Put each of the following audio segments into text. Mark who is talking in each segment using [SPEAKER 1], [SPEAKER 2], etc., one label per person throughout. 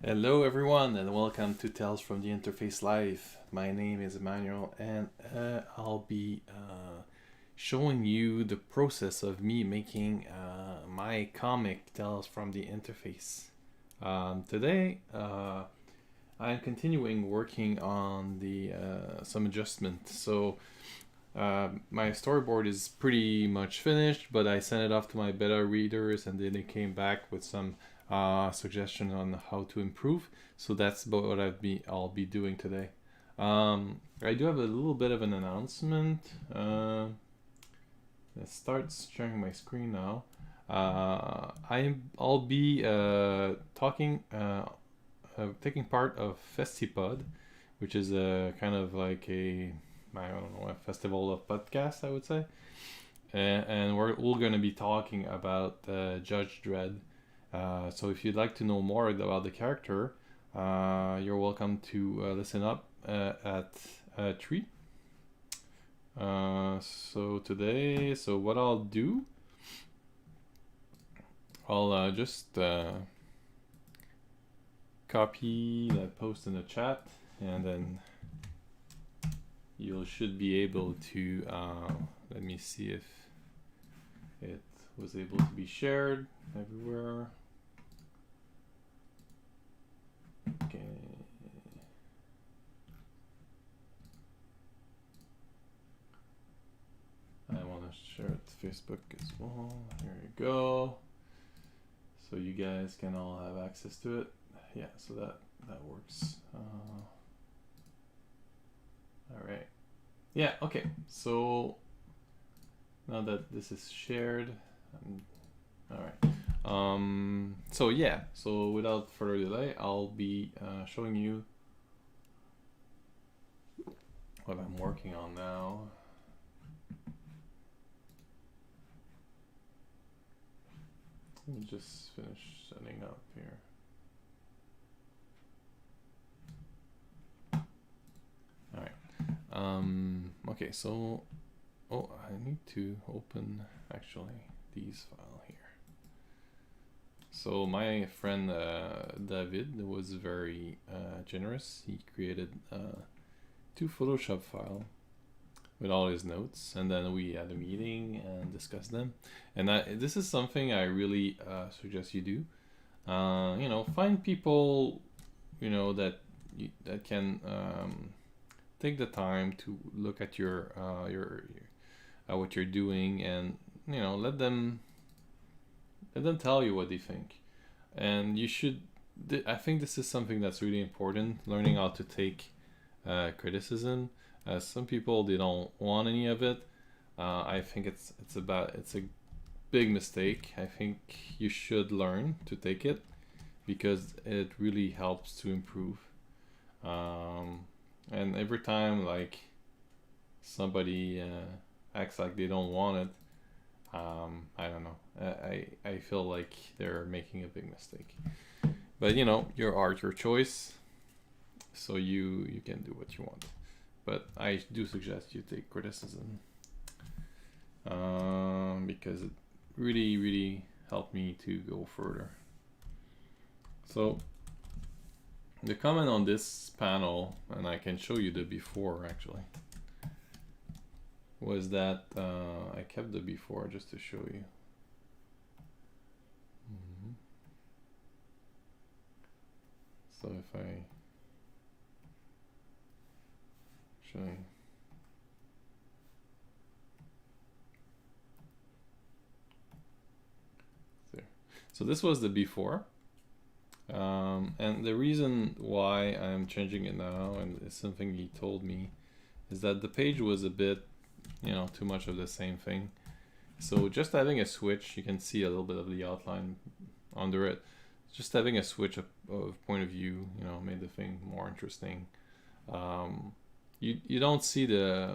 [SPEAKER 1] Hello, everyone, and welcome to Tales from the Interface Live. My name is Emmanuel, and I'll be showing you the process of me making my comic Tales from the Interface. Today, I'm continuing working on the some adjustment. So, my storyboard is pretty much finished, but I sent it off to my beta readers, and then they came back with some suggestion on how to improve. So that's about what I'll be doing today. I do have a little bit of an announcement. Let's start sharing my screen now. I'll be taking part of Festive Pod, which is a kind of like I don't know, a festival of podcasts, I would say. And we're all going to be talking about Judge Dredd. So if you'd like to know more about the character, you're welcome to listen up at 3. So what I'll do, I'll just copy that post in the chat, and then you should be able to, let me see if it was able to be shared everywhere. Okay. I want to share it to Facebook as well. Here you go. So you guys can all have access to it. Yeah, so that works. All right. Yeah, okay. So now that this is shared, all right. So without further delay, I'll be showing you what I'm working on now. Let me just finish setting up here. All right. Okay, so I need to open actually these file here. So my friend David was very generous. He created 2 Photoshop files with all his notes, and then we had a meeting and discussed them. And this is something I really suggest you do. Find people that can take the time to look at your what you're doing, and let them tell you what they think. And you should, I think this is something that's really important, learning how to take criticism. Some people, they don't want any of it. I think it's a big mistake. I think you should learn to take it, because it really helps to improve. And every time like somebody acts like they don't want it, I don't know. I feel like they're making a big mistake. But your art, your choice. So you can do what you want. But I do suggest you take criticism, because it really, really helped me to go further. So the comment on this panel, and I can show you the before actually, was that I kept the before just to show you. So if I show you. There. So this was the before. And the reason why I'm changing it now, and it's something he told me, is that the page was a bit, too much of the same thing. So just having a switch, you can see a little bit of the outline under it. Just having a switch of point of view, made the thing more interesting. You don't see her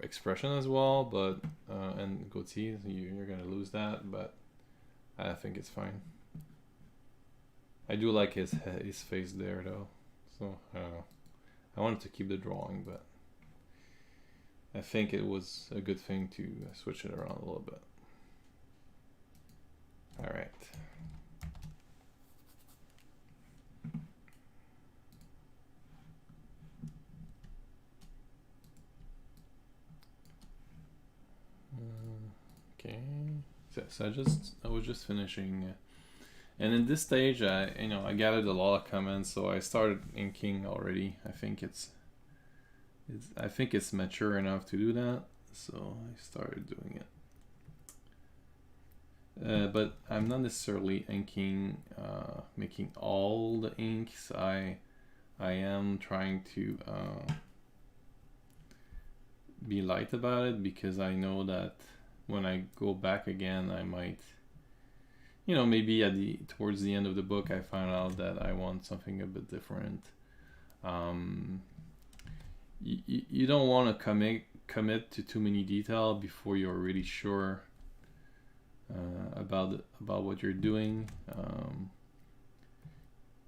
[SPEAKER 1] expression as well, but and goatee, you're gonna lose that, but I think it's fine. I do like his face there though, so I don't know. I wanted to keep the drawing, but I think it was a good thing to switch it around a little bit. All right. Okay. So I was just finishing, and in this stage, I gathered a lot of comments, so I started inking already. I think it's mature enough to do that, so I started doing it. But I'm not necessarily inking, making all the inks. I am trying to be light about it, because I know that when I go back again, I might, maybe towards the end of the book, I find out that I want something a bit different. You don't want to commit to too many detail before you're really sure about what you're doing,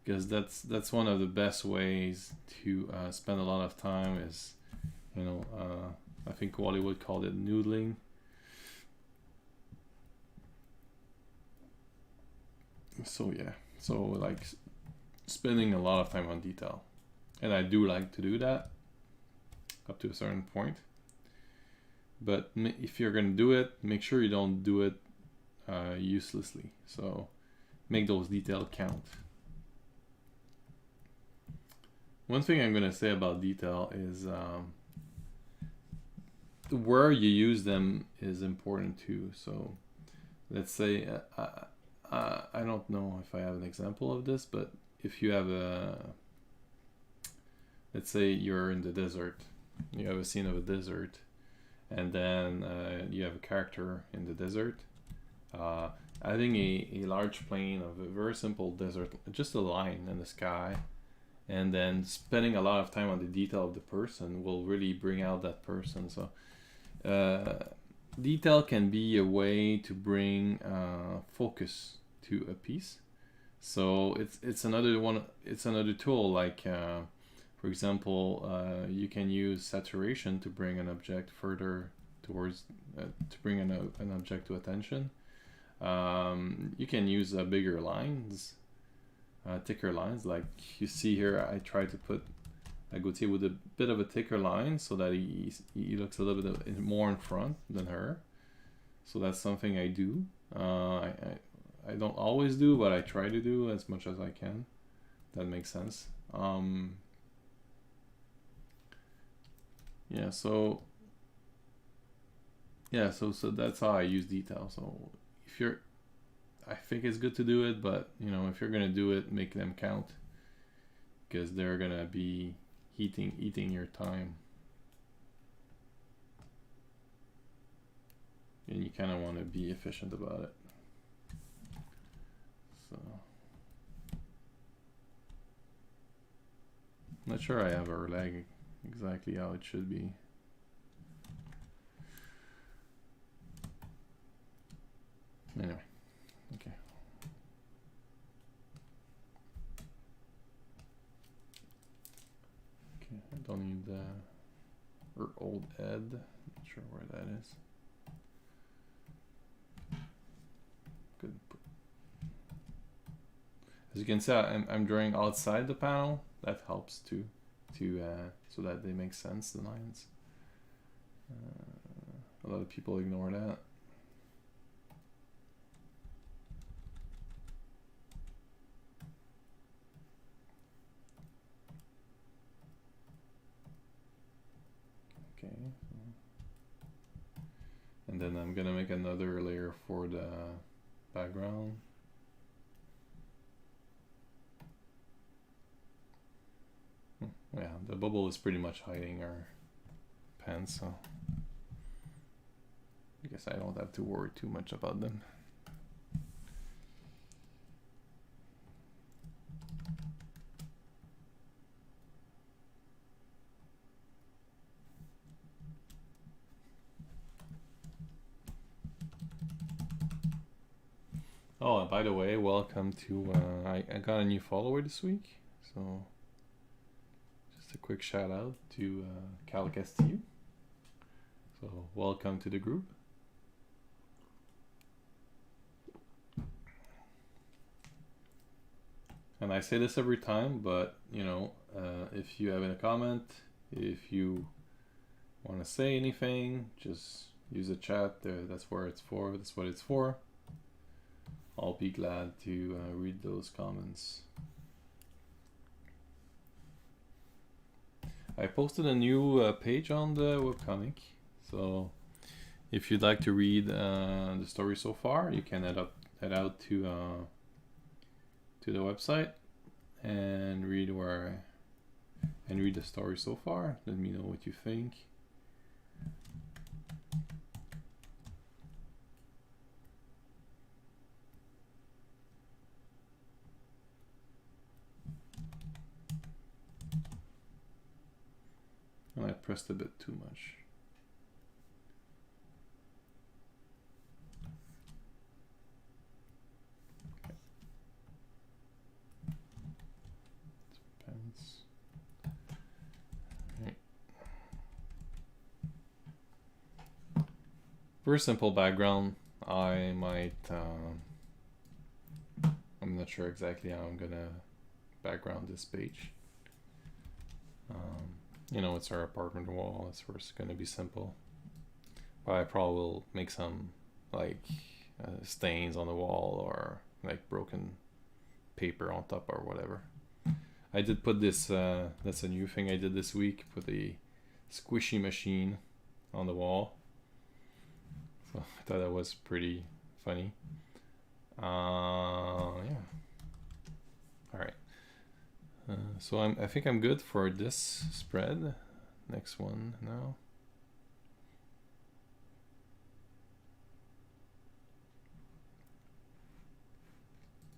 [SPEAKER 1] because that's one of the best ways to spend a lot of time is, I think Wally would call it noodling. So yeah, so like spending a lot of time on detail, and I do like to do that up to a certain point. But if you're gonna do it, make sure you don't do it uselessly. So make those details count. One thing I'm gonna say about detail is where you use them is important too. So let's say I don't know if I have an example of this, but if you have let's say you're in the desert, you have a scene of a desert, and then you have a character in the desert. Adding a large plane of a very simple desert, just a line in the sky, and then spending a lot of time on the detail of the person will really bring out that person. So detail can be a way to bring focus to a piece. So it's another one. It's another tool. Like for example, you can use saturation to bring an object further towards to bring an object to attention. You can use bigger lines, thicker lines. Like you see here, I try to put a Gautier with a bit of a thicker line so that he looks a little bit more in front than her. So that's something I do. I don't always do, but I try to do as much as I can. That makes sense. Yeah, so that's how I use detail. So I think it's good to do it, but if you're gonna do it, make them count, because they're gonna be eating your time, and you kind of want to be efficient about it. So I'm not sure I have our leg exactly how it should be. Anyway, okay. Okay, I don't need or old Ed. Not sure where that is. Good. As you can see, I'm drawing outside the panel. That helps too, so that they make sense, the lines. A lot of people ignore that. Okay. And then I'm gonna make another layer for the background. Yeah, the bubble is pretty much hiding our pants, so I guess I don't have to worry too much about them. Oh, and by the way, welcome to, I got a new follower this week, so just a quick shout out to Cal Castillo. So welcome to the group. And I say this every time, but if you have a comment, if you want to say anything, just use the chat. That's where it's for. That's what it's for. I'll be glad to read those comments. I posted a new page on the webcomic, so if you'd like to read the story so far, you can head out to the website and read the story so far. Let me know what you think. I pressed a bit too much. Okay. Depends. Right. For a simple background, I might. I'm not sure exactly how I'm gonna background this page. You know, it's our apartment wall. It's where it's going to be simple. But I probably will make some like stains on the wall or like broken paper on top or whatever. I did put this, that's a new thing I did this week, put a squishy machine on the wall. So I thought that was pretty funny. Yeah. All right. So I think I'm good for this spread. Next one now.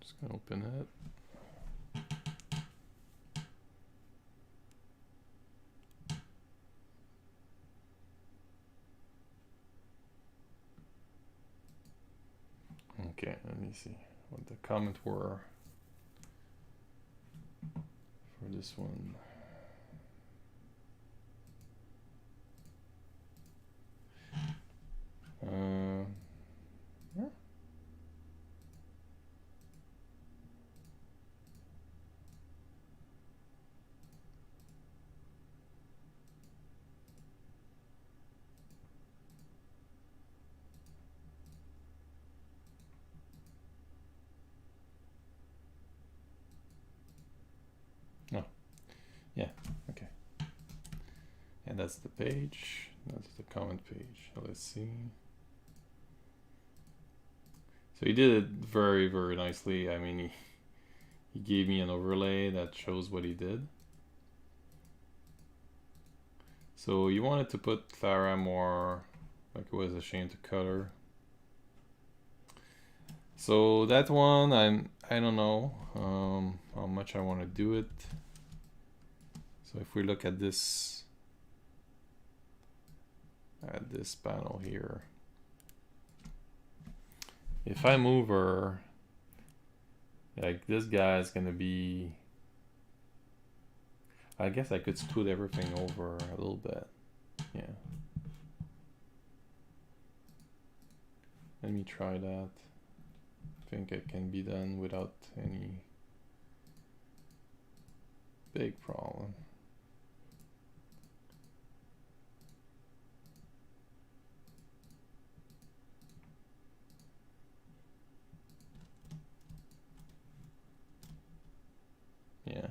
[SPEAKER 1] Just gonna open it. Okay, let me see what the comments were for this one. Yeah. Oh, yeah, okay. And that's the page. That's the comment page. So let's see. So he did it very, very nicely. I mean, he gave me an overlay that shows what he did. So you wanted to put Clara more like it was a shame to color. So that one, I don't know how much I want to do it. So if we look at this panel here, if I move her, like this guy is gonna be, I guess I could scoot everything over a little bit. Yeah. Let me try that. I think it can be done without any big problem. Yeah.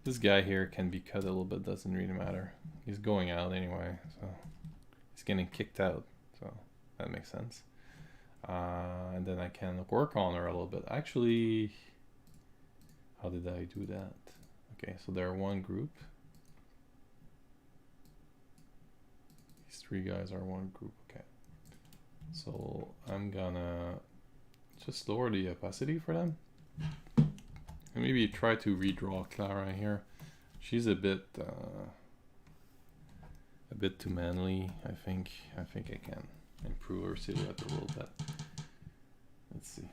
[SPEAKER 1] This guy here can be cut a little bit, doesn't really matter. He's going out anyway, so he's getting kicked out, so that makes sense. And then I can work on her a little bit. Actually, how did I do that? Okay, so they're one group. These three guys are one group, okay. So I'm gonna just lower the opacity for them. And maybe try to redraw Clara here. She's a bit too manly. I think I can improve her silhouette a little bit. Let's see.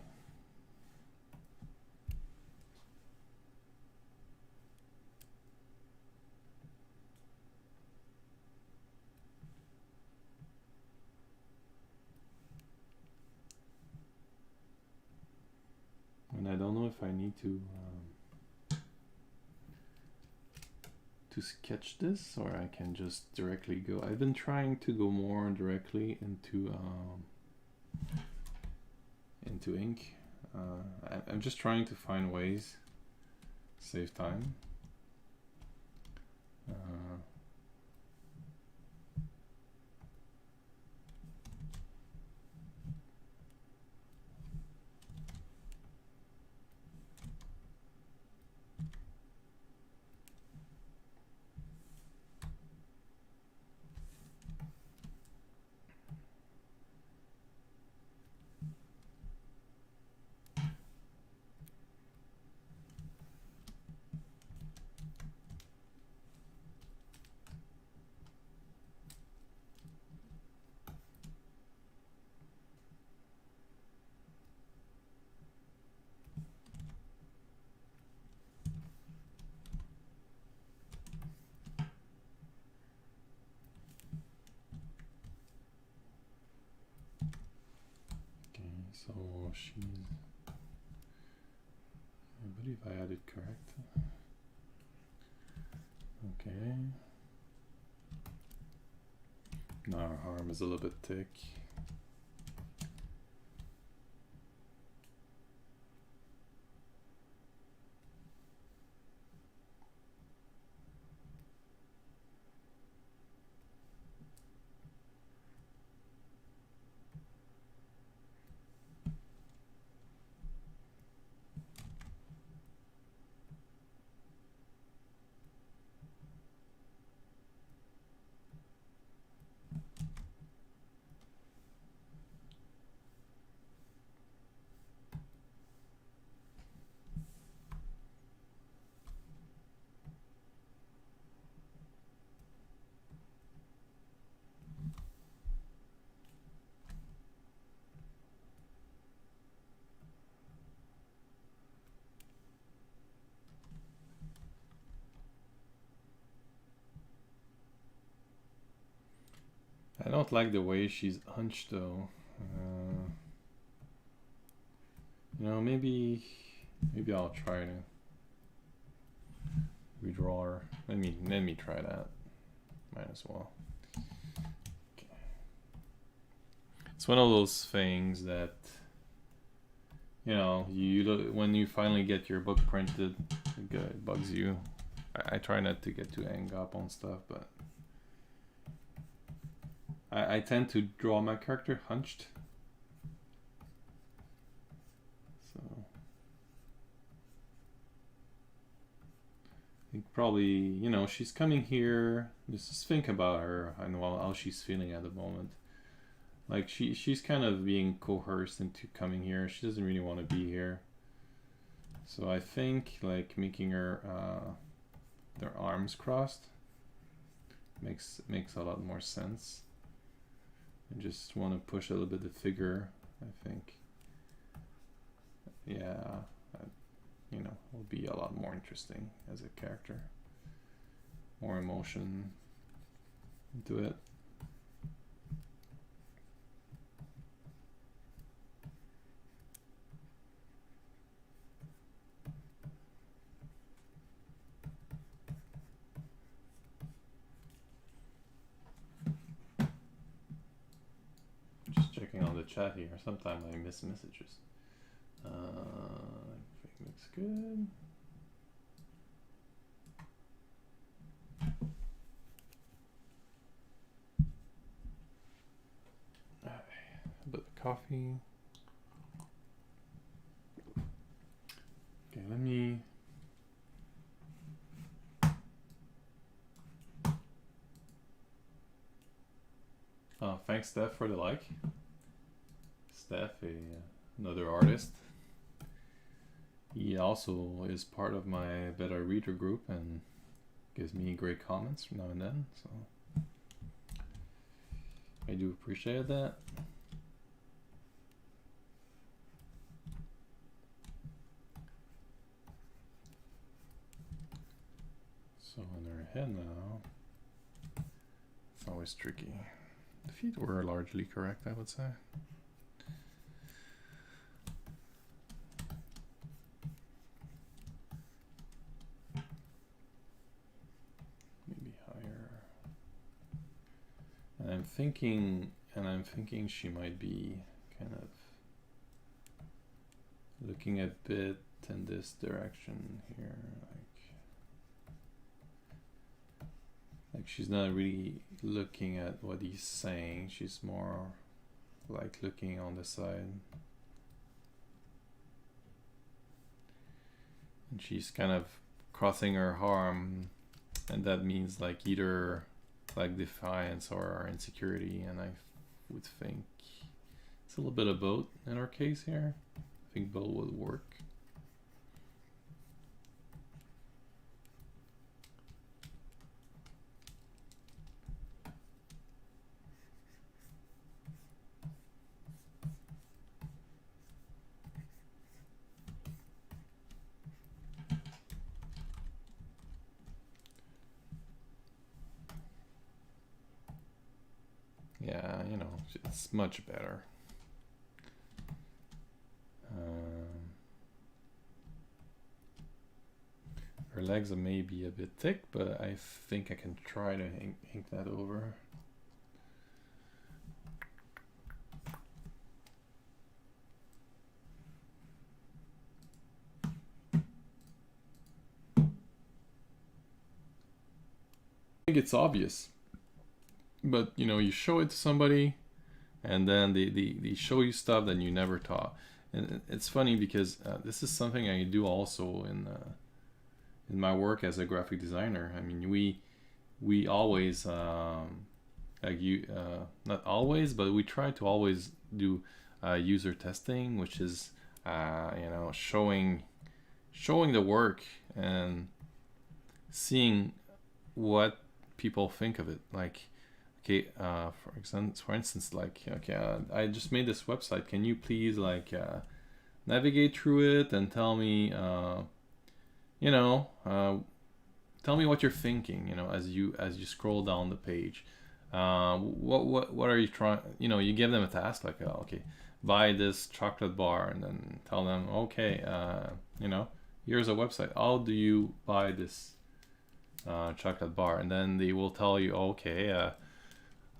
[SPEAKER 1] And I don't know if I need to to sketch this, or I can just directly go. I've been trying to go more directly into ink. I'm just trying to find ways to save time. So she's, I believe I had it correct. Okay. Now her arm is a little bit thick. I don't like the way she's hunched though. You know, maybe I'll try to redraw her. Let me try that. Might as well. Okay. It's one of those things that, you know, you look, when you finally get your book printed, it bugs you. I try not to get too hung up on stuff, but I tend to draw my character hunched. So I think probably, you know, she's coming here. Just think about her and how she's feeling at the moment. Like she's kind of being coerced into coming here. She doesn't really want to be here. So I think like making her their arms crossed makes a lot more sense. I just want to push a little bit the figure, I think. Yeah, you know, will be a lot more interesting as a character. More emotion into it. On the chat here, sometimes I miss messages. Everything looks good. Alright, a bit of coffee. Okay, let me. Thanks, Steph, for the like. Steph, another artist. He also is part of my beta reader group and gives me great comments from now and then, so I do appreciate that. So on her head now, it's always tricky. The feet were largely correct, I would say. thinking she might be kind of looking a bit in this direction here, like she's not really looking at what he's saying. She's more like looking on the side, and she's kind of crossing her arm, and that means like either like defiance or insecurity, and I would think it's a little bit of both in our case here. I think both would work. Yeah, you know, it's much better. Her legs are maybe a bit thick, but I think I can try to ink that over. I think it's obvious, but you know, you show it to somebody and then they show you stuff that you never thought. And it's funny because this is something I do also in my work as a graphic designer. I mean, we always like you not always, but we try to always do user testing, which is you know, showing the work and seeing what people think of it. Like, okay, for instance, like, okay, I just made this website. Can you please like navigate through it and tell me, you know, tell me what you're thinking, you know, as you scroll down the page. What are you trying? You know, you give them a task like, okay, buy this chocolate bar, and then tell them, okay, you know, here's a website. How do you buy this chocolate bar? And then they will tell you, okay,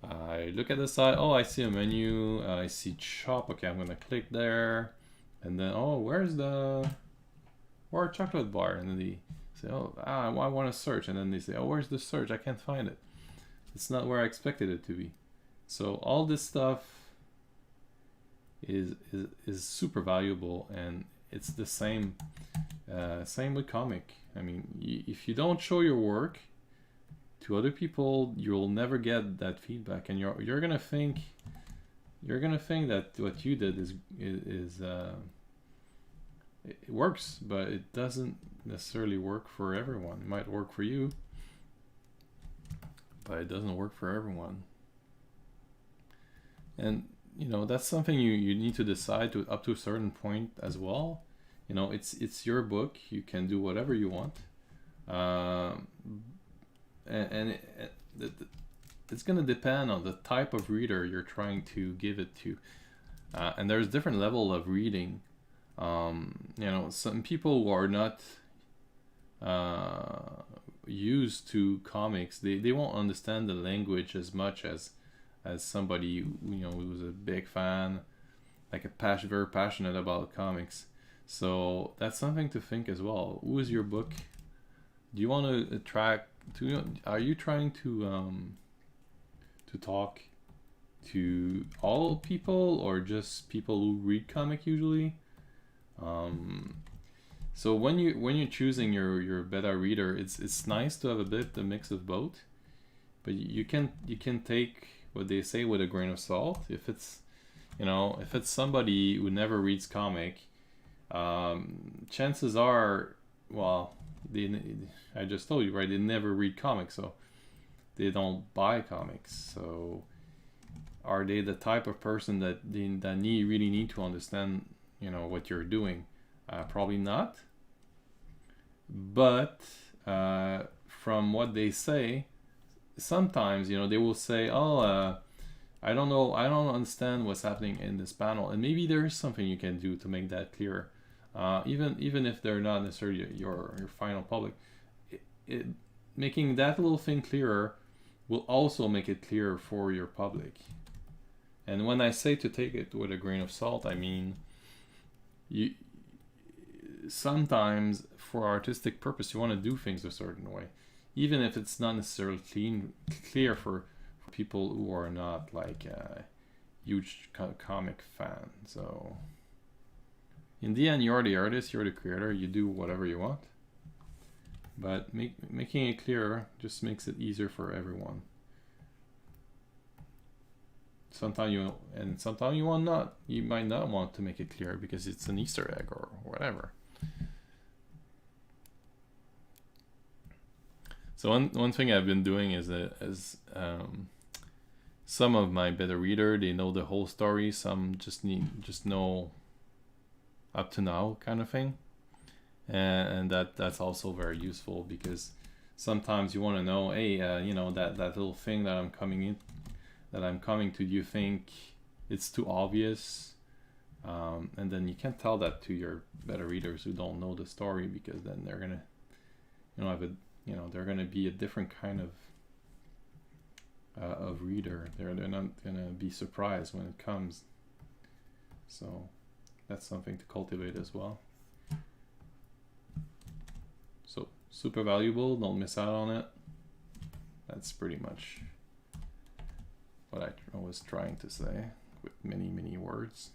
[SPEAKER 1] I look at the side. Oh, I see a menu. I see shop. Okay, I'm gonna click there, and then where's chocolate bar? And then they say, I want to search, and then they say, where's the search? I can't find it. It's not where I expected it to be. So all this stuff is super valuable, and it's the same with comic. I mean, if you don't show your work to other people, you'll never get that feedback, and you're gonna think that what you did is it works, but it doesn't necessarily work for everyone. It might work for you, but it doesn't work for everyone. And you know, that's something you need to decide up to a certain point as well. You know, it's your book. You can do whatever you want. It's going to depend on the type of reader you're trying to give it to, and there's different level of reading. You know, some people who are not used to comics, they won't understand the language as much as somebody, you know, who's a big fan, like very passionate about comics. So that's something to think as well. Who is your book? Do you want to attract? Are you trying to talk to all people, or just people who read comic usually? So when you're choosing your beta reader, it's nice to have a bit the mix of both, but you can take what they say with a grain of salt. If it's, you know, if it's somebody who never reads comic, chances are, well, I just told you, right? They never read comics, so they don't buy comics. So are they the type of person that really need to understand, you know, what you're doing? Probably not. But from what they say, sometimes, you know, they will say, I don't know, I don't understand what's happening in this panel, and maybe there is something you can do to make that clear. Even if they're not necessarily your final public, making that little thing clearer will also make it clear for your public. And when I say to take it with a grain of salt, I mean you sometimes for artistic purpose you want to do things a certain way, even if it's not necessarily clear for people who are not like huge comic fan. So in the end, you're the artist, you're the creator, you do whatever you want. But making it clearer just makes it easier for everyone. Sometimes you might not want to make it clear because it's an Easter egg or whatever. So one thing I've been doing is some of my beta reader, they know the whole story. Some just know up to now kind of thing, and that's also very useful because sometimes you want to know, hey, that little thing that I'm coming to, do you think it's too obvious? And then you can't tell that to your beta readers who don't know the story, because then they're gonna they're gonna be a different kind of reader. They're not gonna be surprised when it comes. So that's something to cultivate as well. So super valuable, don't miss out on it. That's pretty much what I was trying to say with many words.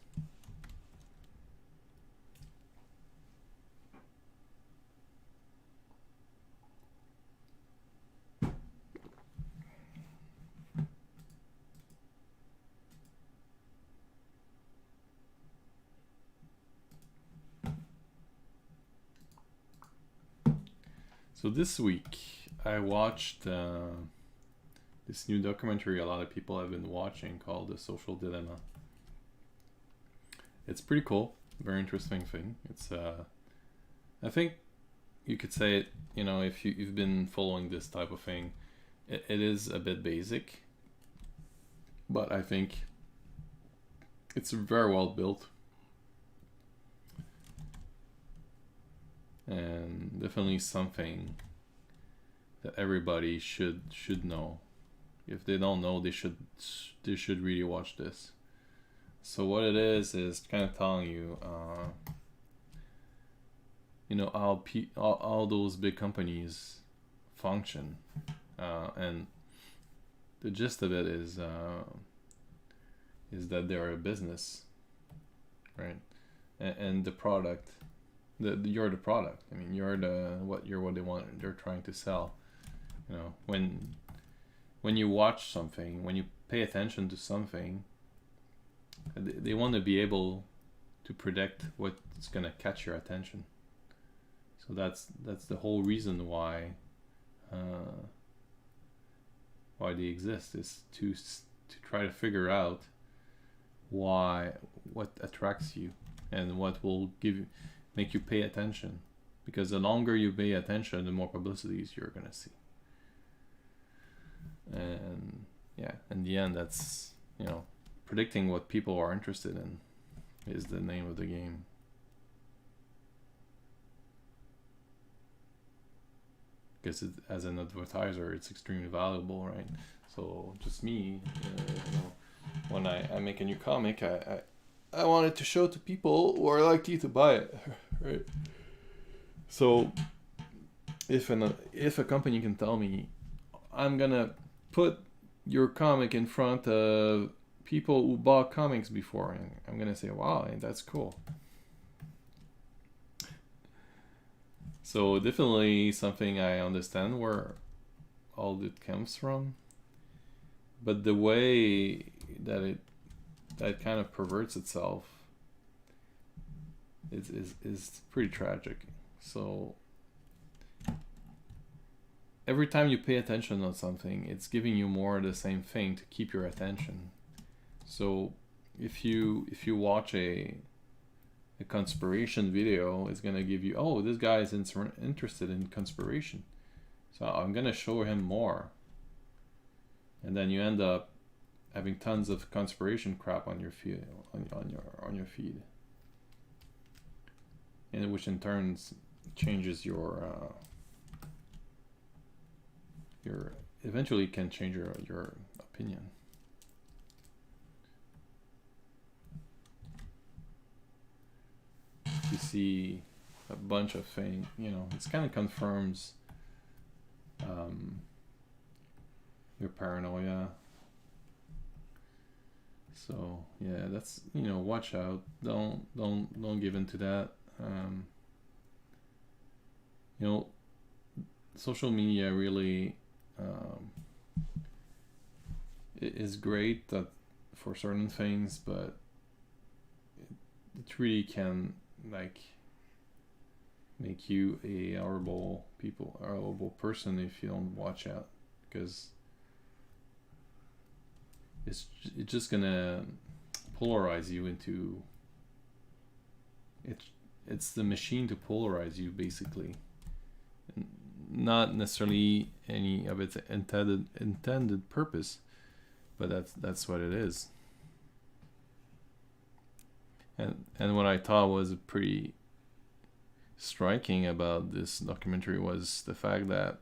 [SPEAKER 1] So this week I watched this new documentary a lot of people have been watching called The Social Dilemma. It's pretty cool, very interesting thing. It's I think you could say it, if you've been following this type of thing, it is a bit basic, but I think it's very well built. And definitely something that everybody should know. If they don't know, they should really watch this. So what it is kind of telling you, how all those big companies function, and the gist of it is that they're a business, right? And the product. You're the product. I mean, you're what they want. They're trying to sell. When you watch something, when you pay attention to something, they want to be able to predict what's gonna catch your attention. So that's the whole reason why they exist, is to try to figure out what attracts you and what will make you pay attention, because the longer you pay attention, the more publicities you're gonna see. And yeah, in the end, that's predicting what people are interested in is the name of the game. Because as an advertiser, it's extremely valuable, right? So just me, when I make a new comic, I wanted to show to people who are likely to buy it, right? So if a company can tell me, I'm gonna put your comic in front of people who bought comics before, and I'm gonna say, wow, that's cool. So definitely something I understand where all it comes from, but the way that kind of perverts itself is pretty tragic. So every time you pay attention on something, it's giving you more of the same thing to keep your attention. So if you watch a conspiration video, it's gonna give you, oh, this guy is interested in conspiration, so I'm gonna show him more, and then you end up having tons of conspiration crap on your feed, on your feed, and which in turn changes your eventually can change your opinion. You see a bunch of things, you know, it kind of confirms your paranoia. So yeah, that's, you know, watch out. Don't give in to that. You know, social media really is great that for certain things, but it really can like make you a horrible person if you don't watch out, because it's just gonna polarize you into it's the machine to polarize you, basically. Not necessarily any of its intended purpose, but that's what it is. And what I thought was pretty striking about this documentary was the fact that,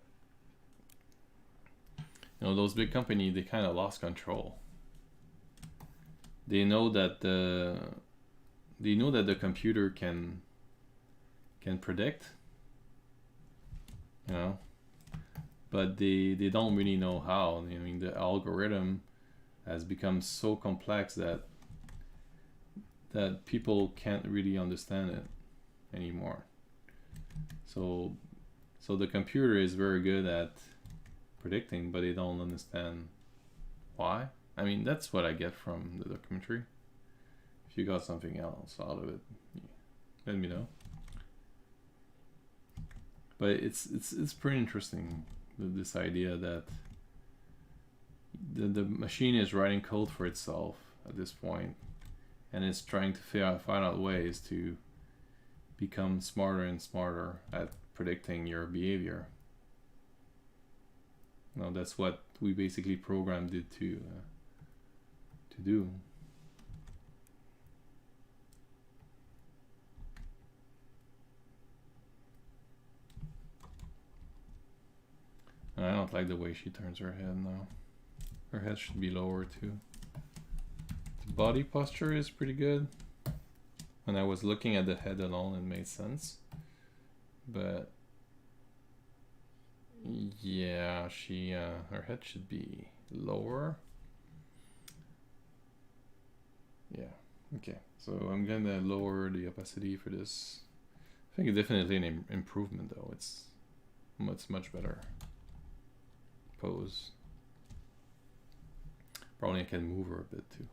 [SPEAKER 1] you know, those big companies, they kind of lost control. They know that the computer can predict, you know, but they don't really know how. I mean, the algorithm has become so complex that people can't really understand it anymore. So the computer is very good at predicting, but they don't understand why. I mean, that's what I get from the documentary. If you got something else out of it, let me know. But it's pretty interesting, this idea that the machine is writing code for itself at this point, and it's trying to find out ways to become smarter and smarter at predicting your behavior. You know, that's what we basically programmed it to do. And I don't like the way she turns her head now. Her head should be lower too. The body posture is pretty good. When I was looking at the head alone, it made sense. But yeah, she her head should be lower. Yeah, okay. So I'm gonna lower the opacity for this. I think it's definitely an improvement though. It's much better pose. Probably I can move her a bit too.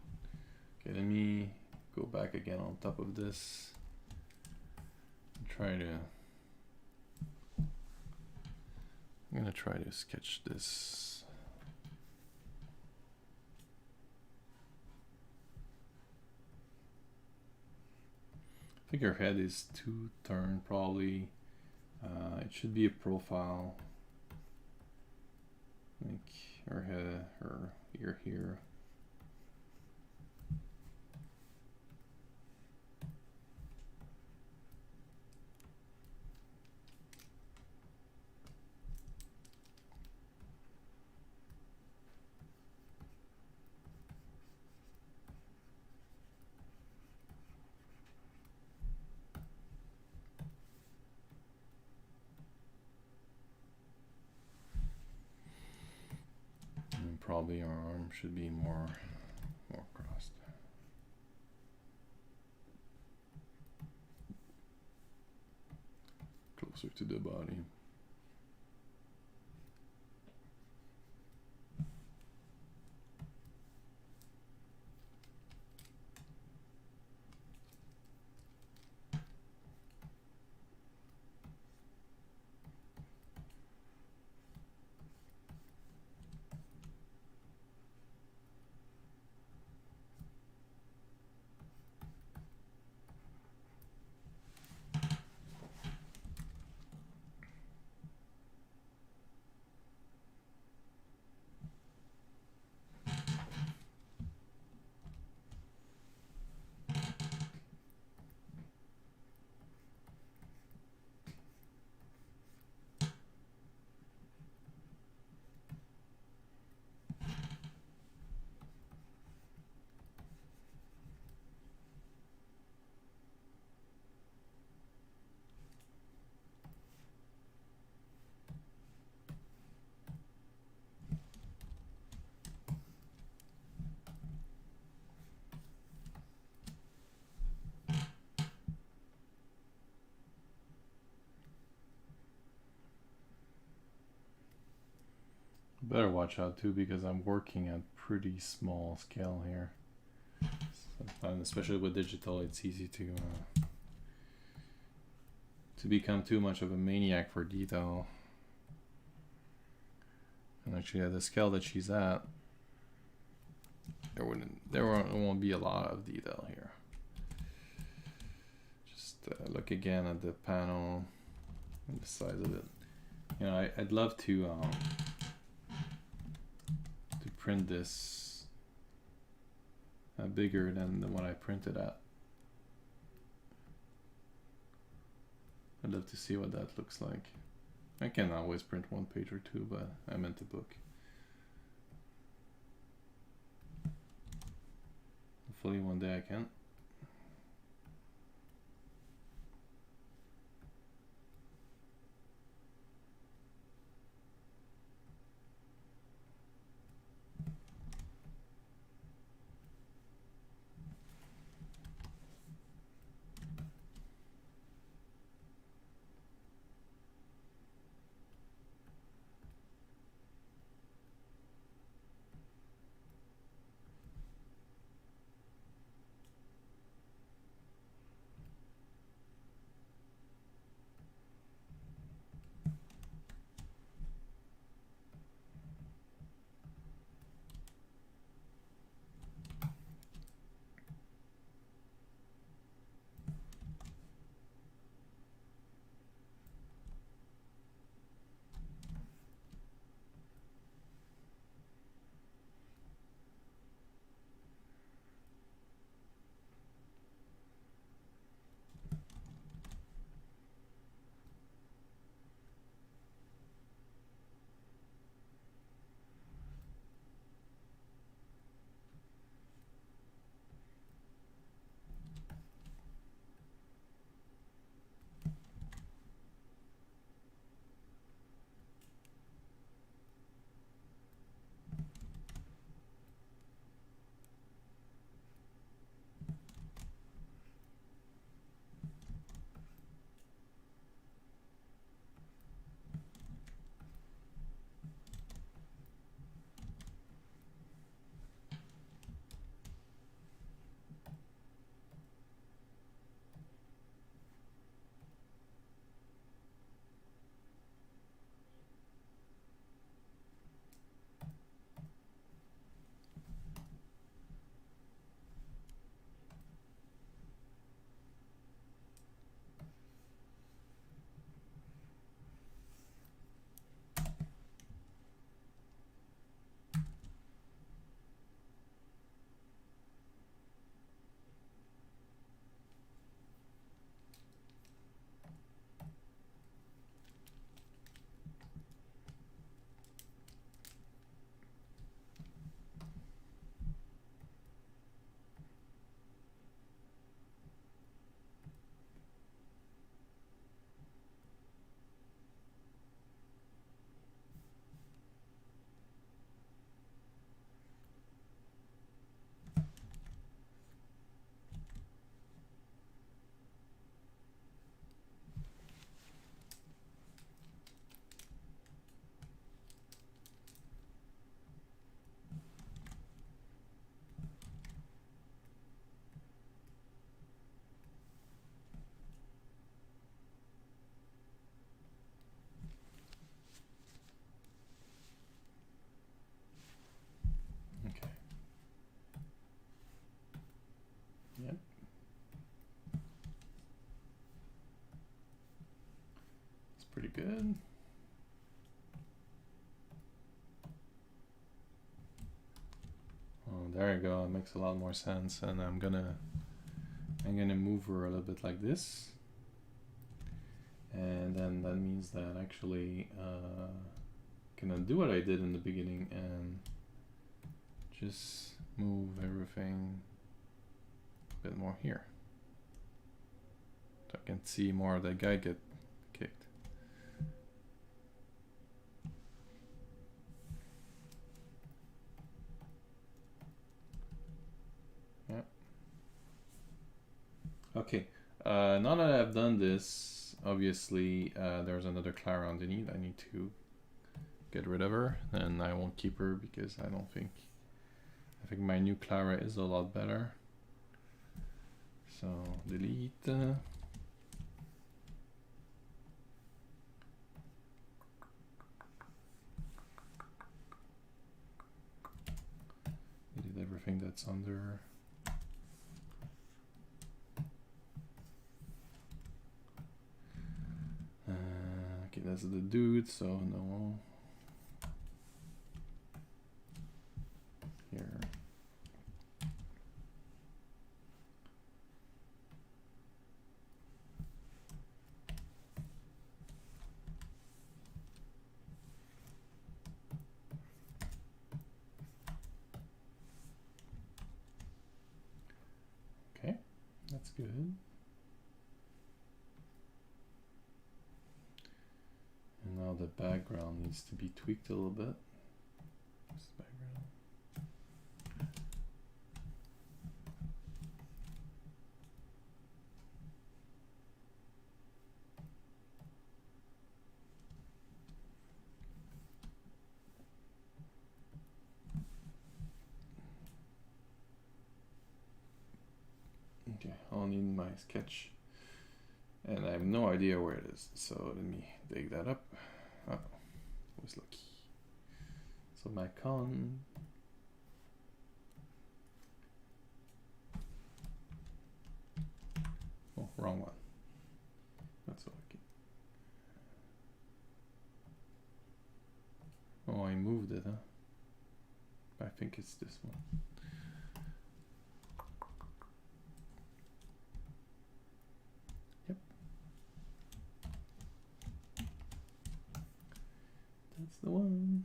[SPEAKER 1] Okay, let me go back again on top of this and try to. I'm gonna try to sketch this. I think her head is too turned, probably. It should be a profile. Like her head, her ear here. Probably our arm should be more crossed. Closer to the body. Better watch out too because I'm working at pretty small scale here. Sometimes, especially with digital, it's easy to become too much of a maniac for detail. And actually, at the scale that she's at, there won't be a lot of detail here. Just look again at the panel and the size of it. You know, I'd love to print this bigger than the one I printed at. I'd love to see what that looks like. I can always print one page or two, but I meant the book. Hopefully one day I can. Pretty good. Oh, there you go. It makes a lot more sense. And I'm gonna move her a little bit like this. And then that means that actually gonna do what I did in the beginning and just move everything a bit more here. So I can see more of that guy get kicked. Yeah. Okay. Now that I've done this, obviously there's another Clara underneath. I need to get rid of her, and I won't keep her because I think my new Clara is a lot better. So delete. Delete everything that's under. Okay, that's the dude, so no. Here. Okay, that's good. And now the background needs to be tweaked a little bit. What's the background? Okay, I'll need my sketch. And I have no idea where it is, so let me dig that up. Oh, was lucky. So my con. Oh, wrong one. That's okay. Oh, I moved it, huh? I think it's this one. Yep. That's the one.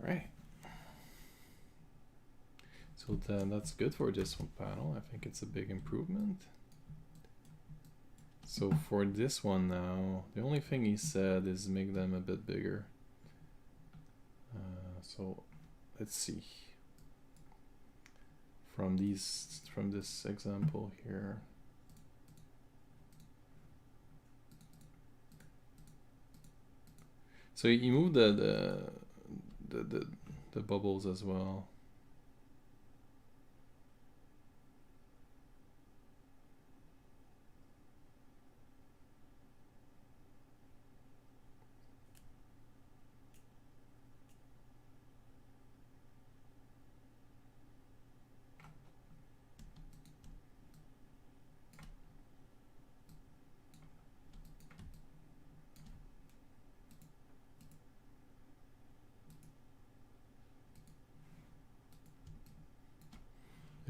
[SPEAKER 1] Right. So then that's good for this one panel. I think it's a big improvement. So for this one now, the only thing he said is make them a bit bigger. So let's see. From this example here. So you move the bubbles as well.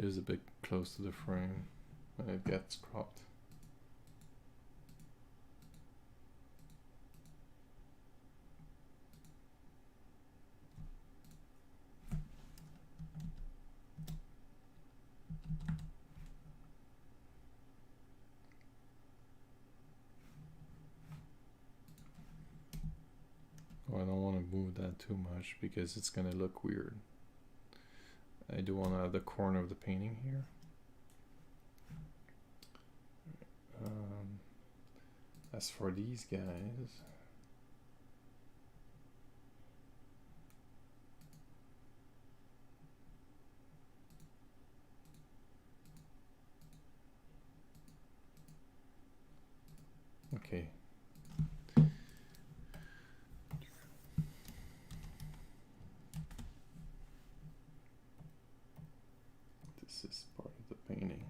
[SPEAKER 1] It is a bit close to the frame when it gets cropped. Oh, I don't want to move that too much because it's going to look weird. I do want to have the corner of the painting here. As for these guys, this is part of the painting.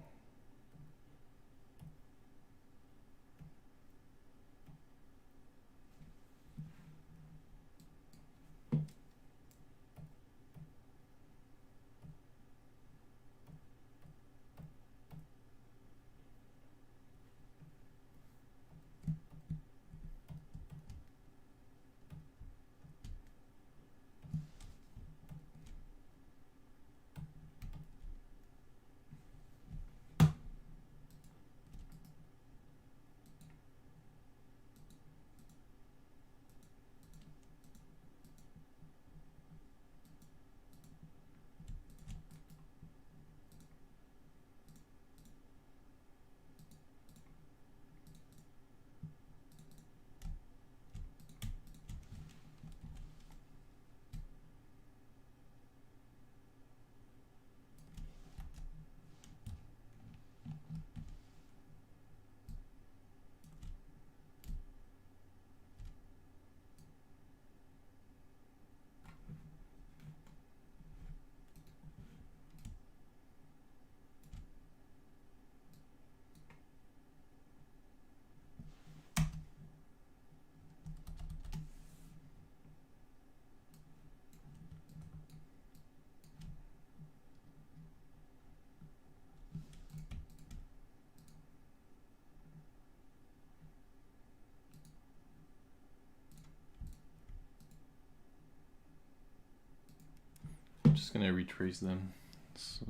[SPEAKER 1] I'm just gonna retrace them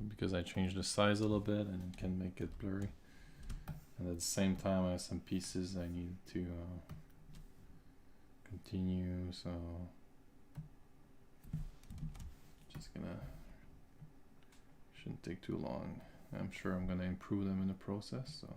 [SPEAKER 1] because I changed the size a little bit and it can make it blurry. And at the same time, I have some pieces I need to continue, so just gonna, shouldn't take too long. I'm sure I'm gonna improve them in the process, so.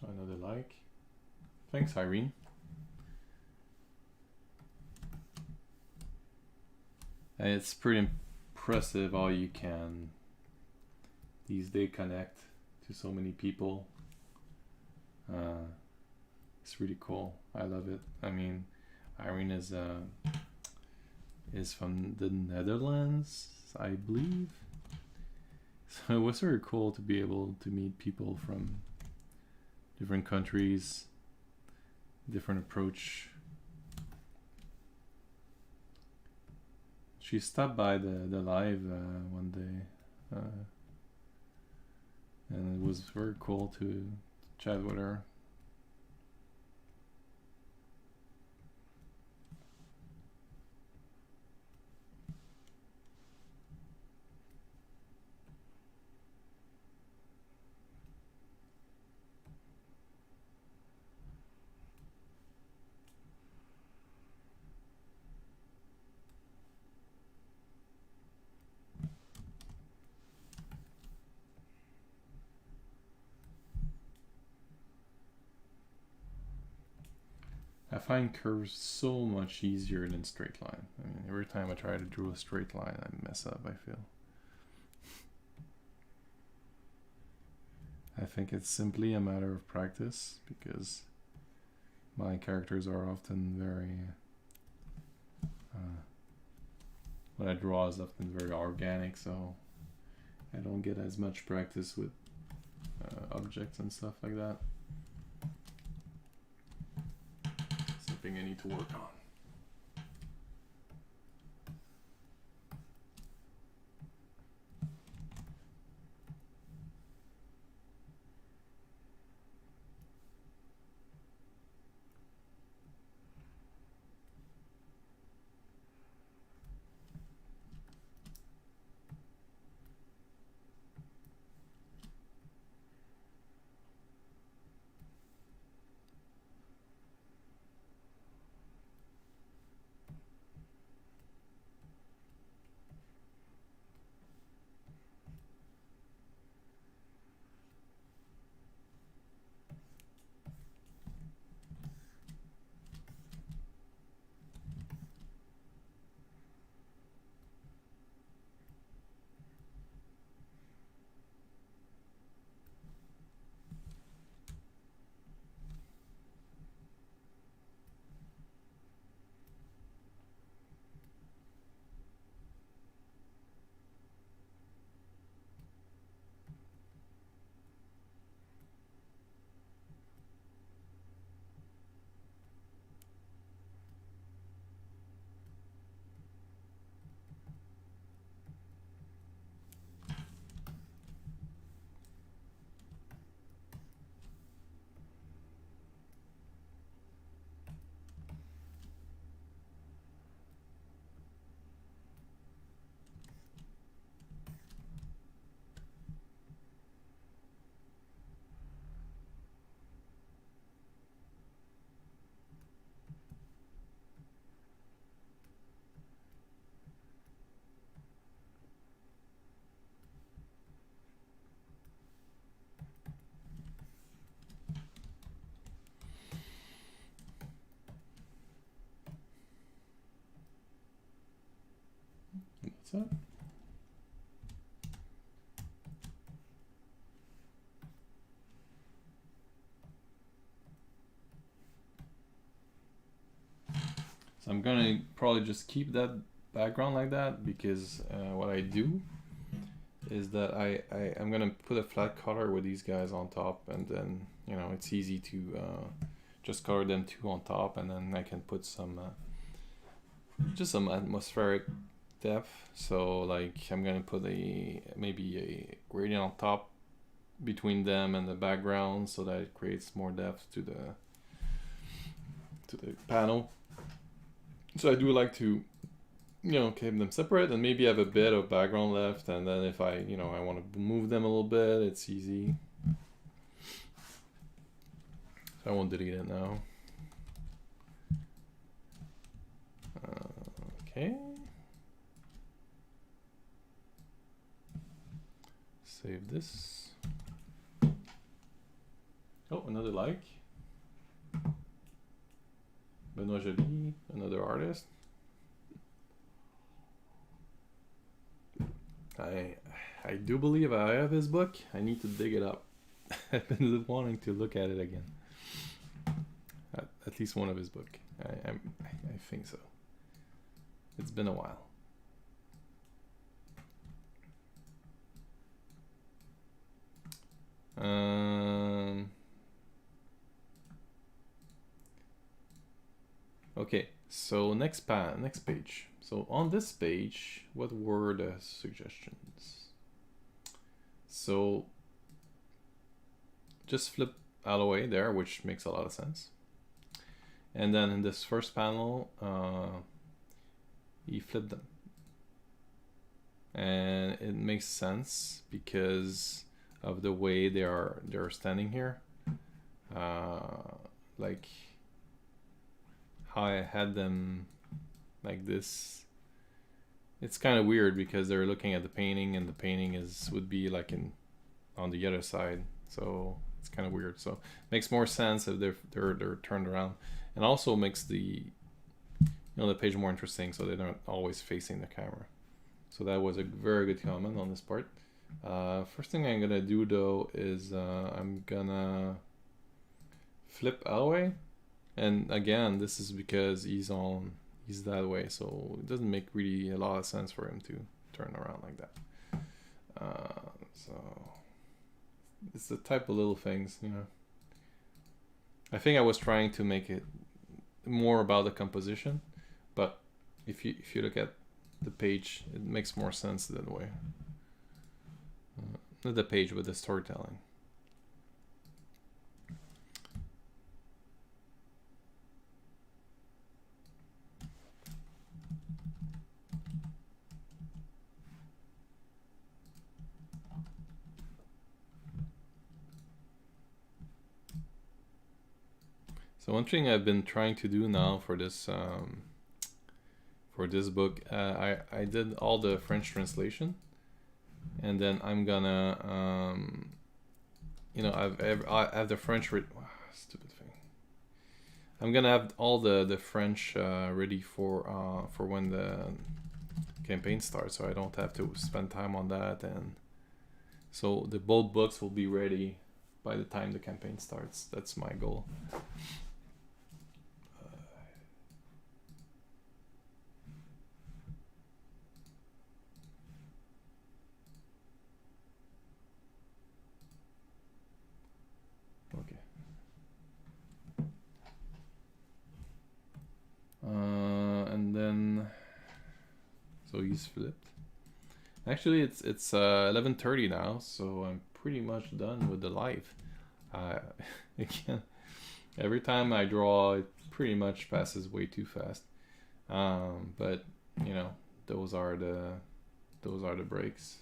[SPEAKER 1] Another like. Thanks, Irene. And it's pretty impressive how you can these days connect to so many people. It's really cool. I love it. I mean, Irene is from the Netherlands, I believe. So it was very cool to be able to meet people from different countries, different approach. She stopped by the live one day, and it was very cool to chat with her. I find curves so much easier than straight line. I mean, every time I try to draw a straight line, I mess up, I feel. I think it's simply a matter of practice, because my characters are often very... what I draw is often very organic, so I don't get as much practice with objects and stuff like that. Something I need to work on. What's that? So I'm gonna probably just keep that background like that, because what I do is that I'm gonna put a flat color with these guys on top, and then, you know, it's easy to just color them two on top, and then I can put some just some atmospheric depth. So like I'm gonna put maybe a gradient on top between them and the background, so that it creates more depth to the panel. So I do like to, you know, keep them separate, and maybe have a bit of background left, and then if I, you know, I want to move them a little bit, it's easy. So I won't delete it now. Okay. Save this. Oh, another like. Benoit Joly, another artist. I do believe I have his book. I need to dig it up. I've been wanting to look at it again. At least one of his book. I think so. It's been a while. Okay, so next page. So on this page, what were the suggestions? So just flip out of the way there, which makes a lot of sense. And then in this first panel, he flipped them. And it makes sense because of the way they're standing here. Like how I had them like this. It's kind of weird because they're looking at the painting, and the painting would be like on the other side. So it's kind of weird. So it makes more sense if they're turned around. and also makes the the page more interesting, so they're not always facing the camera. So that was a very good comment on this part. First thing I'm gonna do though is I'm gonna flip away, and again this is because he's that way, so it doesn't make really a lot of sense for him to turn around like that. So it's the type of little things, I think I was trying to make it more about the composition, but if you look at the page, it makes more sense that way. Not the page, but the storytelling. So one thing I've been trying to do now for this book, I did all the French translation, and then I'm gonna I have the French stupid thing. I'm gonna have all the French ready for when the campaign starts, so I don't have to spend time on that, and so the both books will be ready by the time the campaign starts. That's my goal. And then, so he's flipped. Actually, it's 11:30 now, so I'm pretty much done with the live. Again, every time I draw, it pretty much passes way too fast. But those are the breaks.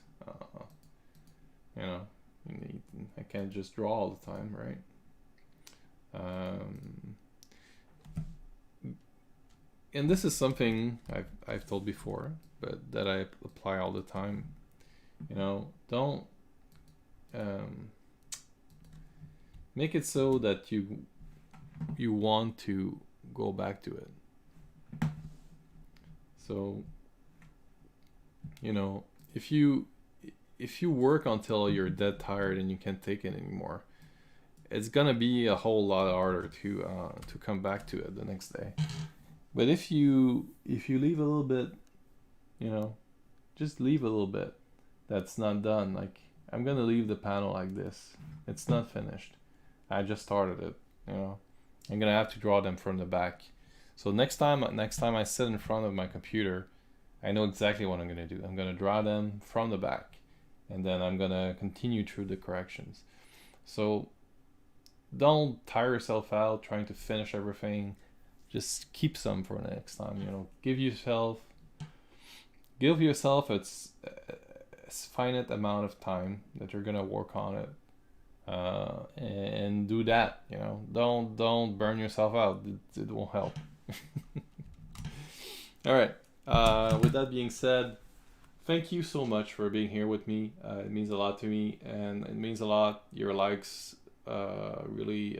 [SPEAKER 1] I can't just draw all the time, right? And this is something I've told before, but that I apply all the time. Don't make it so that you want to go back to it. So if you work until you're dead tired and you can't take it anymore, it's gonna be a whole lot harder to come back to it the next day. But if you leave a little bit, just leave a little bit that's not done. Like, I'm gonna leave the panel like this. It's not finished. I just started it. I'm gonna have to draw them from the back. So next time I sit in front of my computer, I know exactly what I'm gonna do. I'm gonna draw them from the back, and then I'm gonna continue through the corrections. So don't tire yourself out trying to finish everything. Just keep some for next time. Give yourself a finite amount of time that you're gonna work on it, and do that. Don't burn yourself out. It won't help. All right. With that being said, thank you so much for being here with me. It means a lot to me, and it means a lot. Your likes really,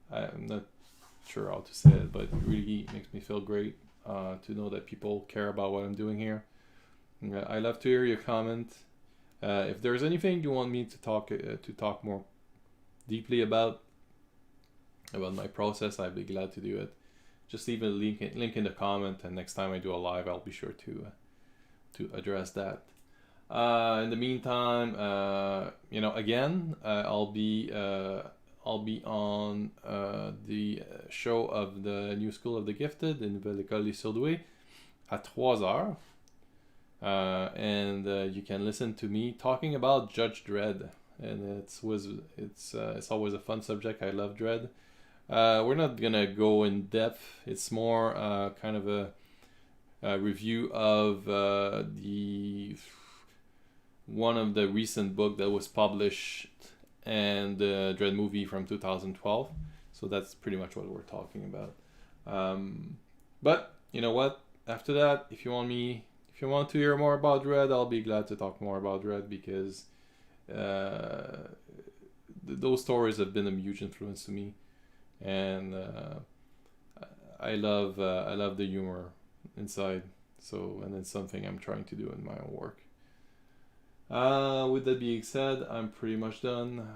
[SPEAKER 1] I'm not sure how to say it, but it really makes me feel great to know that people care about what I'm doing here. I love to hear your comment. If there's anything you want me to talk more deeply about my process, I'd be glad to do it. Just leave a link in the comment, and next time I do a live, I'll be sure to address that. In the meantime, again, I'll be on the show of the New School of the Gifted in Nouvelle École des Surdoués at 3h. And you can listen to me talking about Judge Dredd, and it's always a fun subject. I love Dredd. We're not gonna go in depth. It's more kind of a review of one of the recent book that was published, and the Dredd movie from 2012. So that's pretty much what we're talking about. But you know what? After that, if you want to hear more about Dredd, I'll be glad to talk more about Dredd, because those stories have been a huge influence to me, and I love the humor inside. So, and it's something I'm trying to do in my own work. With that being said, I'm pretty much done.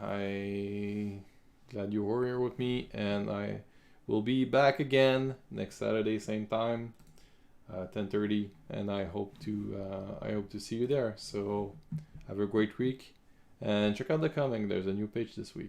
[SPEAKER 1] Glad you were here with me, and I will be back again next Saturday, same time, 10:30, and I hope to see you there. So have a great week, and check out the comic. There's a new page this week.